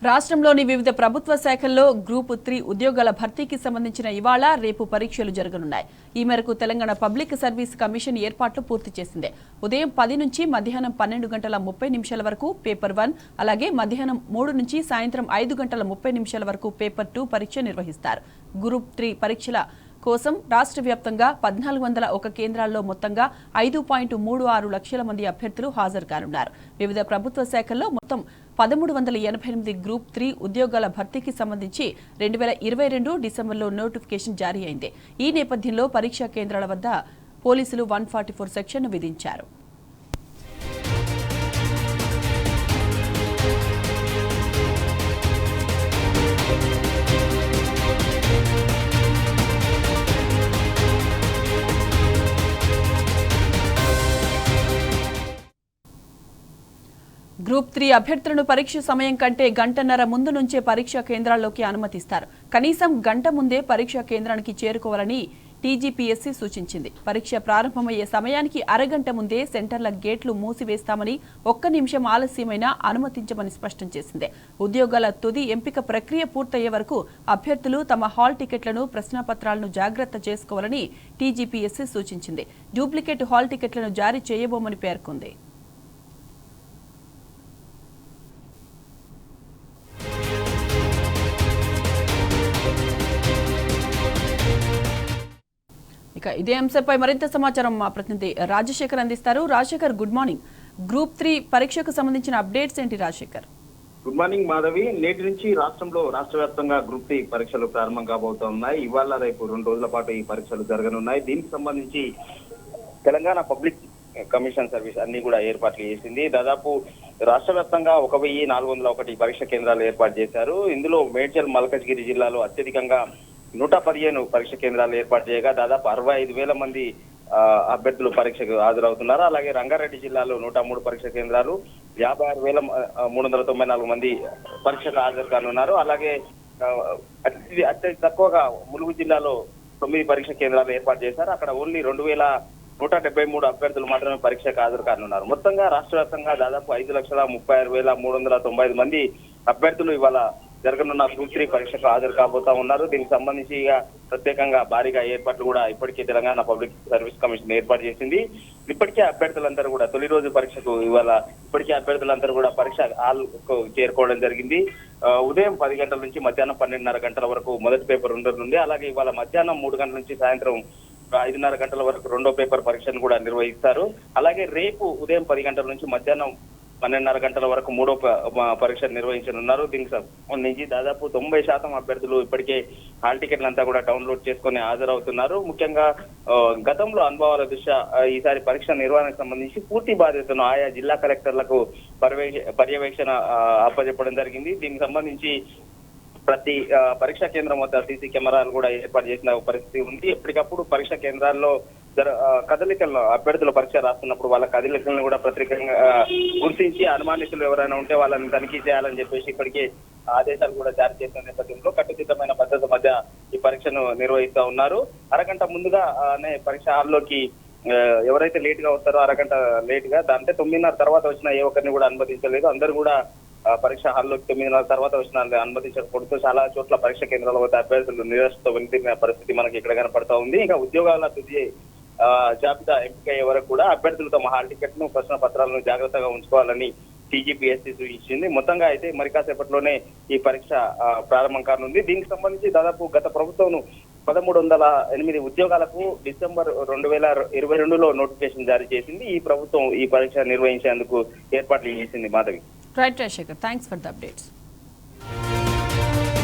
రాష్ట్రంలోని వివిధ ప్రభుత్వ శాఖల్లో గ్రూప్ 3 ఉద్యోగాల భర్తీకి సంబంధించిన ఇవాళ రేపు పరీక్షలు జరగనున్నాయి. ఈ మేరకు తెలంగాణ పబ్లిక్ సర్వీస్ కమిషన్ ఏర్పాట్లు పూర్తి చేసింది. ఉదయం 10 నుంచి మధ్యాహ్నం 12 గంటల 30 నిమిషాల వరకు పేపర్ 1, అలాగే మధ్యాహ్నం 3 నుంచి సాయంత్రం 5 గంటల 30 నిమిషాల వరకు పేపర్ 2 పరీక్ష నిర్వహిస్తారు. గ్రూప్ 3 పరీక్షల కోసం రాష్ట్ర వ్యాప్తంగా 1401 కేంద్రాల్లో మొత్తంగా 5.36 లక్షల మంది అభ్యర్థులు హాజరు కానున్నారు. వివిధ ప్రభుత్వ శాఖల్లో మొత్తం 1388 గ్రూప్ 3 ఉద్యోగాల భర్తీకి సంబంధించి 2022 డిసెంబర్లో నోటిఫికేషన్ జారీ అయింది. ఈ నేపథ్యంలో పరీక్షా కేంద్రాల వద్ద పోలీసులు 144 సెక్షన్ను విధించారు. గ్రూప్ 3 అభ్యర్థులను పరీక్ష సమయం కంటే గంటన్నర ముందు నుంచే పరీక్షా కేంద్రాల్లోకి అనుమతిస్తారు. కనీసం గంట ముందే పరీక్షా కేంద్రానికి చేరుకోవాలని టీజీపీఎస్సీ సూచించింది. పరీక్ష ప్రారంభమయ్యే సమయానికి అరగంట ముందే సెంటర్ల గేట్లు మూసివేస్తామని, 1 నిమిషం ఆలస్యమైనా అనుమతించమని స్పష్టం చేసింది. ఉద్యోగాల తుది ఎంపిక ప్రక్రియ పూర్తయ్యే వరకు అభ్యర్థులు తమ హాల్ టికెట్లను, ప్రశ్నాపత్రాలను జాగ్రత్త చేసుకోవాలని టీజీపీఎస్సీ సూచించింది. డూప్లికేట్ హాల్ టికెట్లను జారీ చేయబోమని పేర్కొంది. ఇదే అంశంపై మరింత సమాచారం మా ప్రతినిధి రాజశేఖర్ అందిస్తారు. Rajasekhar, good morning. గ్రూప్ 3 పరీక్షకు సంబంధించిన అప్డేట్స్ ఏంటి రాజశేఖర్? Good morning Madhavi. నేటి నుంచి రాష్ట్ర వ్యాప్తంగా గ్రూప్ 3 పరీక్షలు ప్రారంభం కాబోతున్నాయి. ఇవాళ రేపు 2 రోజుల పాటు ఈ పరీక్షలు జరగనున్నాయి. దీనికి సంబంధించి తెలంగాణ పబ్లిక్ కమిషన్ సర్వీస్ అన్ని కూడా ఏర్పాట్లు చేసింది. దాదాపు రాష్ట్ర వ్యాప్తంగా 1401 పరీక్ష కేంద్రాలు ఏర్పాటు చేశారు. ఇందులో మేడ్చల్, మల్కజ్గిరి జిల్లాలో అత్యధికంగా 115 పరీక్ష కేంద్రాలు ఏర్పాటు చేయగా దాదాపు 65,000 మంది అభ్యర్థులు పరీక్షకు హాజరవుతున్నారు. అలాగే రంగారెడ్డి జిల్లాలో 103 పరీక్ష కేంద్రాలు, 56,394 మంది పరీక్షకు హాజరు కానున్నారు. అలాగే అత్యధిక తక్కువగా ములుగు జిల్లాలో 9 పరీక్ష కేంద్రాలు ఏర్పాటు చేశారు. అక్కడ ఓన్లీ 2,173 అభ్యర్థులు మాత్రమే పరీక్షకు హాజరు కానున్నారు. మొత్తంగా రాష్ట్ర వ్యాప్తంగా దాదాపు 5,36,395 మంది అభ్యర్థులు ఇవాళ జరగనున్న గ్రూప్ 3 పరీక్షకు హాజరు కాబోతా ఉన్నారు. దీనికి సంబంధించి ప్రత్యేకంగా భారీగా ఏర్పాట్లు కూడా ఇప్పటికే తెలంగాణ పబ్లిక్ సర్వీస్ కమిషన్ ఏర్పాటు చేసింది. ఇప్పటికే అభ్యర్థులందరూ కూడా తొలి రోజు పరీక్షకు ఇప్పటికే అభ్యర్థులందరూ కూడా పరీక్ష హాల్కు చేరుకోవడం జరిగింది. ఉదయం 10 గంటల నుంచి మధ్యాహ్నం 12:30 గంటల వరకు మొదటి పేపర్ ఉండనుంది. అలాగే ఇవాళ మధ్యాహ్నం 3 గంటల నుంచి సాయంత్రం 5:30 గంటల వరకు రెండో పేపర్ పరీక్షను కూడా నిర్వహిస్తారు. అలాగే రేపు ఉదయం 10 గంటల నుంచి మధ్యాహ్నం 12:30 గంటల వరకు మూడో పరీక్ష నిర్వహించనున్నారు. దీనికి సంబంధించి దాదాపు 90% అభ్యర్థులు ఇప్పటికే హాల్ టికెట్లంతా కూడా డౌన్లోడ్ చేసుకుని హాజరవుతున్నారు. ముఖ్యంగా గతంలో అనుభవాల దృష్ట్యా ఈసారి పరీక్ష నిర్వహణకు సంబంధించి పూర్తి బాధ్యతను ఆయా జిల్లా కలెక్టర్లకు పర్యవేక్షణ అప్పచెప్పడం జరిగింది. దీనికి సంబంధించి ప్రతి పరీక్షా కేంద్రం వద్ద సీసీ కెమెరాలు కూడా ఏర్పాటు చేసిన పరిస్థితి ఉంది. ఎప్పటికప్పుడు పరీక్షా కేంద్రాల్లో కదలికలను అభ్యర్థుల పరీక్ష రాస్తున్నప్పుడు వాళ్ళ కదలికలను కూడా ప్రత్యేకంగా గుర్తించి అనుమానితులు ఎవరైనా ఉంటే వాళ్ళని తనిఖీ చేయాలని చెప్పేసి ఇప్పటికే ఆదేశాలు కూడా జారీ చేసిన నేపథ్యంలో కట్టుదిట్టమైన పద్ధతి మధ్య ఈ పరీక్షను నిర్వహిస్తూ ఉన్నారు. అరగంట ముందుగానే పరీక్ష హాల్లోకి ఎవరైతే లేట్ గా వస్తారో అరగంట లేట్ గా అంటే 9:30 తర్వాత వచ్చిన ఏ ఒక్కరిని కూడా అనుమతించలేదు. అందరూ కూడా పరీక్ష హాల్లోకి 9:30 తర్వాత వచ్చిన అనుమతించకపోతే చాలా చోట్ల పరీక్ష కేంద్రాల వద్ద అభ్యర్థులు నిరాశతో వెనుతిరిగిన పరిస్థితి మనకి ఇక్కడ కనపడతా ఉంది. ఇంకా ఉద్యోగాల తుది జాబితా ఎంపిక అయ్యే వరకు కూడా అభ్యర్థులు తమ హాల్ టికెట్ ను, ప్రశ్న పత్రాలను జాగ్రత్తగా ఉంచుకోవాలని టీజీపీఎస్సీ సూచించింది. మొత్తంగా అయితే మరి కాసేపట్లోనే ఈ పరీక్ష ప్రారంభం కానుంది. దీనికి సంబంధించి దాదాపు గత ప్రభుత్వం 1308 ఉద్యోగాలకు డిసెంబర్ 2022లో నోటిఫికేషన్ జారీ చేసింది. ఈ ప్రభుత్వం ఈ పరీక్ష నిర్వహించేందుకు ఏర్పాట్లు చేసింది. Madhavi. Right Rajasekhar, thanks for the updates.